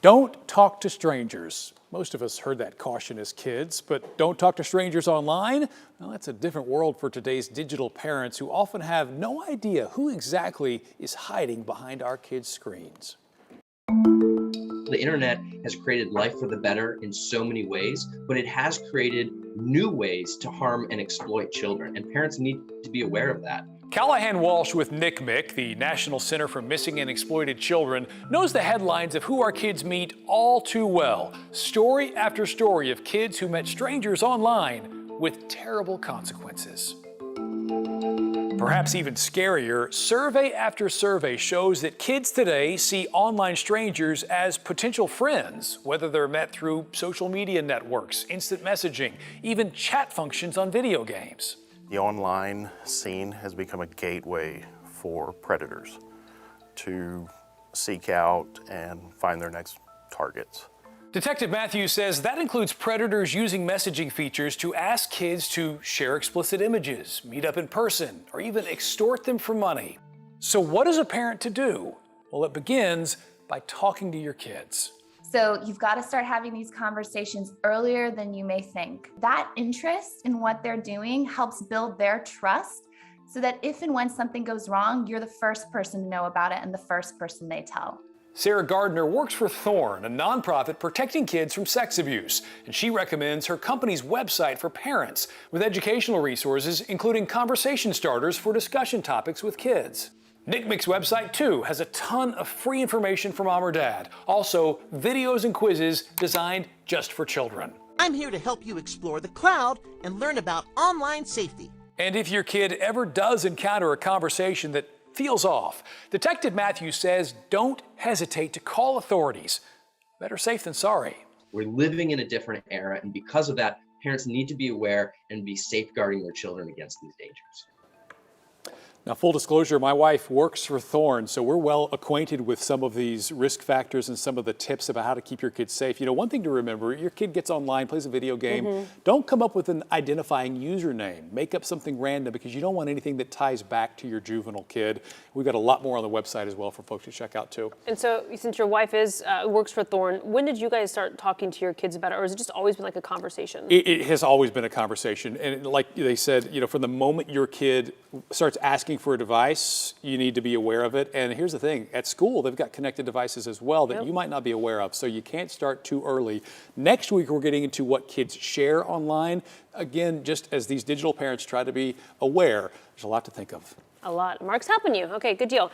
Don't talk to strangers. Most of us heard that caution as kids, but don't talk to strangers online? Well, that's a different world for today's digital parents who often have no idea who exactly is hiding behind our kids' screens. The internet has created life for the better in so many ways, but it has created new ways to harm and exploit children, and parents need to be aware of that. Callahan Walsh with NCMEC, the National Center for Missing and Exploited Children, knows the headlines of who our kids meet all too well. Story after story of kids who met strangers online with terrible consequences. Perhaps even scarier, survey after survey shows that kids today see online strangers as potential friends, whether they're met through social media networks, instant messaging, even chat functions on video games. The online scene has become a gateway for predators to seek out and find their next targets. Detective Matthews says that includes predators using messaging features to ask kids to share explicit images, meet up in person, or even extort them for money. So what is a parent to do? Well, it begins by talking to your kids. So you've got to start having these conversations earlier than you may think. That interest in what they're doing helps build their trust so that if and when something goes wrong, you're the first person to know about it and the first person they tell. Sarah Gardner works for Thorn, a nonprofit protecting kids from sex abuse, and she recommends her company's website for parents with educational resources, including conversation starters for discussion topics with kids. NCMEC's website, too, has a ton of free information for mom or dad. Also, videos and quizzes designed just for children. I'm here to help you explore the cloud and learn about online safety. And if your kid ever does encounter a conversation that feels off, Detective Matthews says don't hesitate to call authorities. Better safe than sorry. We're living in a different era, and because of that, parents need to be aware and be safeguarding their children against these dangers. Now, full disclosure, my wife works for Thorn, so we're well acquainted with some of these risk factors and some of the tips about how to keep your kids safe. You know, one thing to remember, your kid gets online, plays a video game, don't come up with an identifying username. Make up something random because you don't want anything that ties back to your juvenile kid. We've got a lot more on the website as well for folks to check out too. And so, since your wife works for Thorn, when did you guys start talking to your kids about it, or has it just always been like a conversation? It has always been a conversation, and like they said, you know, from the moment your kid starts asking for a device, you need to be aware of it. And here's the thing, at school, they've got connected devices as well that you might not be aware of, so you can't start too early. Next week, we're getting into what kids share online. Again, just as these digital parents try to be aware, there's a lot to think of. A lot. Marc's helping you. Okay, good deal.